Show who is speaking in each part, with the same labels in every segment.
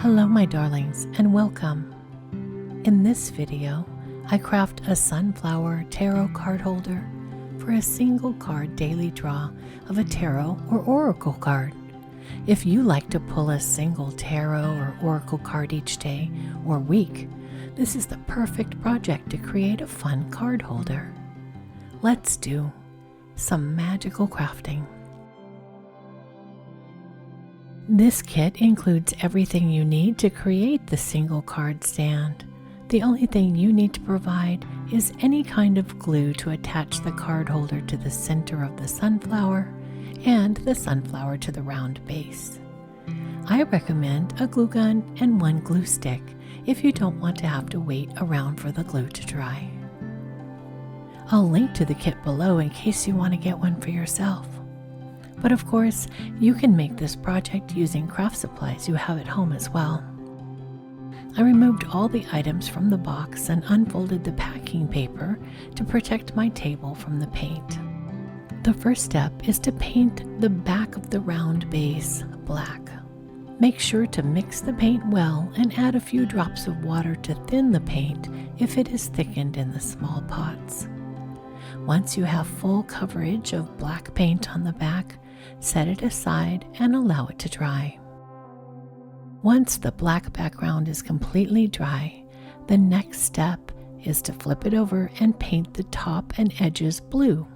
Speaker 1: Hello my darlings and welcome. In this video, I craft a sunflower tarot card holder for a single card daily draw of a tarot or oracle card. If you like to pull a single tarot or oracle card each day or week, this is the perfect project to create a fun card holder. Let's do some magical crafting. This kit includes everything you need to create the single card stand. The only thing you need to provide is any kind of glue to attach the card holder to the center of the sunflower and the sunflower to the round base. I recommend a glue gun and one glue stick if you don't want to have to wait around for the glue to dry. I'll link to the kit below in case you want to get one for yourself. But of course, you can make this project using craft supplies you have at home as well. I removed all the items from the box and unfolded the packing paper to protect my table from the paint. The first step is to paint the back of the round base black. Make sure to mix the paint well and add a few drops of water to thin the paint if it is thickened in the small pots. Once you have full coverage of black paint on the back, set it aside and allow it to dry. Once the black background is completely dry, the next step is to flip it over and paint the top and edges blue.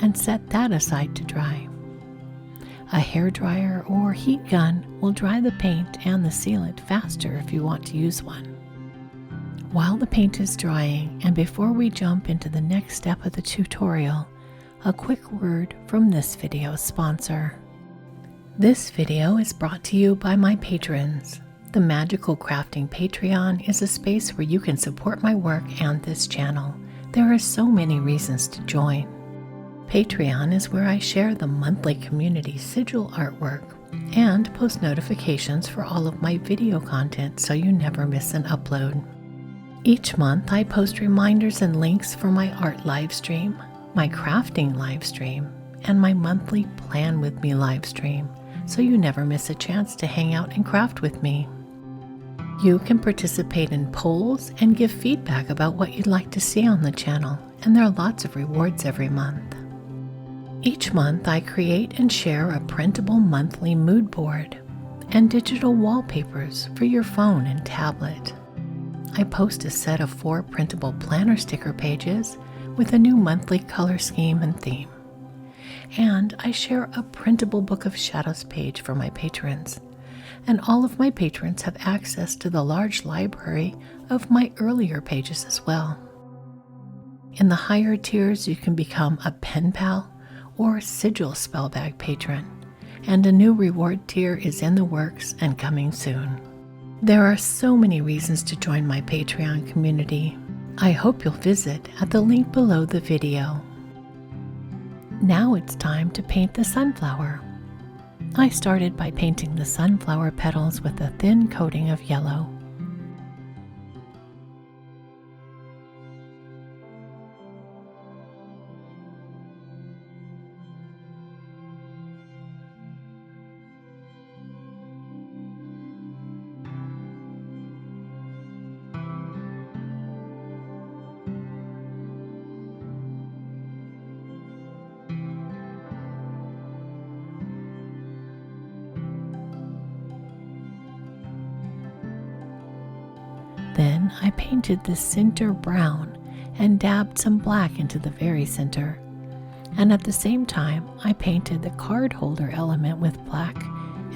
Speaker 1: And set that aside to dry. A hairdryer or heat gun will dry the paint and the sealant faster if you want to use one. While the paint is drying and before we jump into the next step of the tutorial, a quick word from this video's sponsor. This video is brought to you by my patrons. The Magical Crafting Patreon is a space where you can support my work and this channel. There are so many reasons to join. Patreon is where I share the monthly community sigil artwork and post notifications for all of my video content so you never miss an upload. Each month I post reminders and links for my art live stream, my crafting live stream, and my monthly Plan With Me live stream so you never miss a chance to hang out and craft with me. You can participate in polls and give feedback about what you'd like to see on the channel, and there are lots of rewards every month. Each month I create and share a printable monthly mood board and digital wallpapers for your phone and tablet. I post a set of 4 printable planner sticker pages with a new monthly color scheme and theme. And I share a printable Book of Shadows page for my patrons. And all of my patrons have access to the large library of my earlier pages as well. In the higher tiers you can become a pen pal or sigil spellbag patron, and a new reward tier is in the works and coming soon. There are so many reasons to join my Patreon community. I hope you'll visit at the link below the video. Now it's time to paint the sunflower. I started by painting the sunflower petals with a thin coating of yellow. Then I painted the center brown and dabbed some black into the very center. And at the same time, I painted the card holder element with black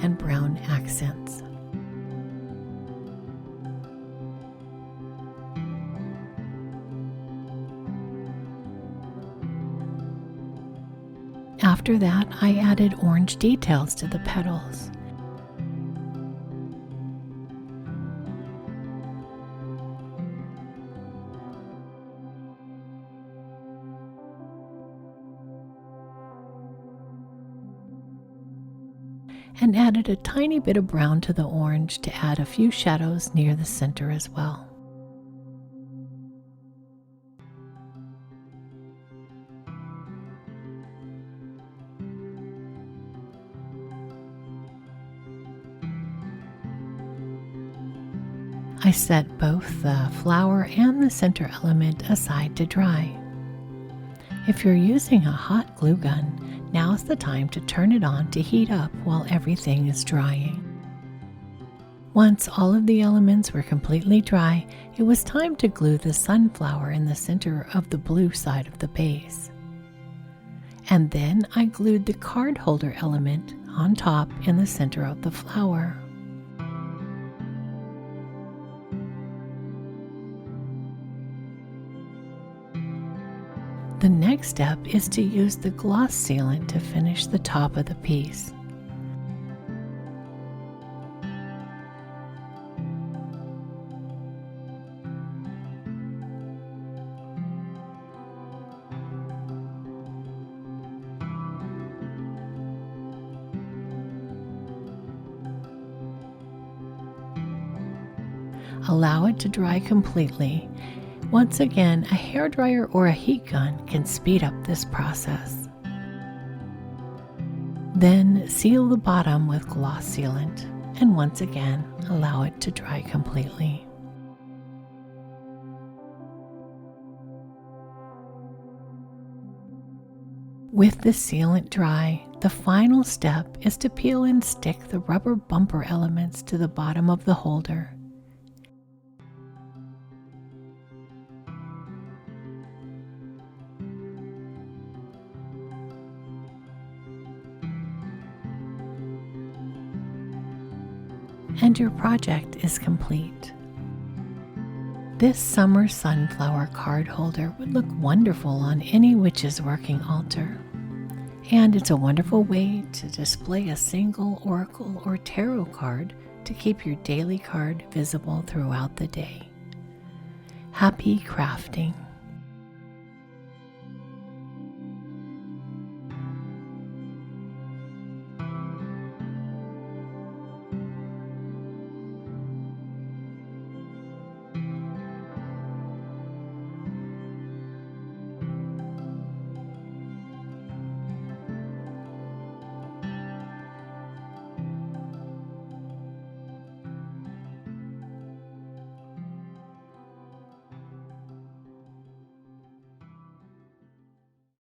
Speaker 1: and brown accents. After that, I added orange details to the petals. and added a tiny bit of brown to the orange to add a few shadows near the center as well. I set both the flower and the center element aside to dry. If you're using a hot glue gun, now's the time to turn it on to heat up while everything is drying. Once all of the elements were completely dry, it was time to glue the sunflower in the center of the blue side of the base. And then I glued the card holder element on top in the center of the flower. The next step is to use the gloss sealant to finish the top of the piece. Allow it to dry completely. Once again, a hairdryer or a heat gun can speed up this process. Then seal the bottom with gloss sealant, and once again, allow it to dry completely. With the sealant dry, the final step is to peel and stick the rubber bumper elements to the bottom of the holder. And your project is complete. This summer sunflower card holder would look wonderful on any witch's working altar. And it's a wonderful way to display a single oracle or tarot card to keep your daily card visible throughout the day. Happy crafting!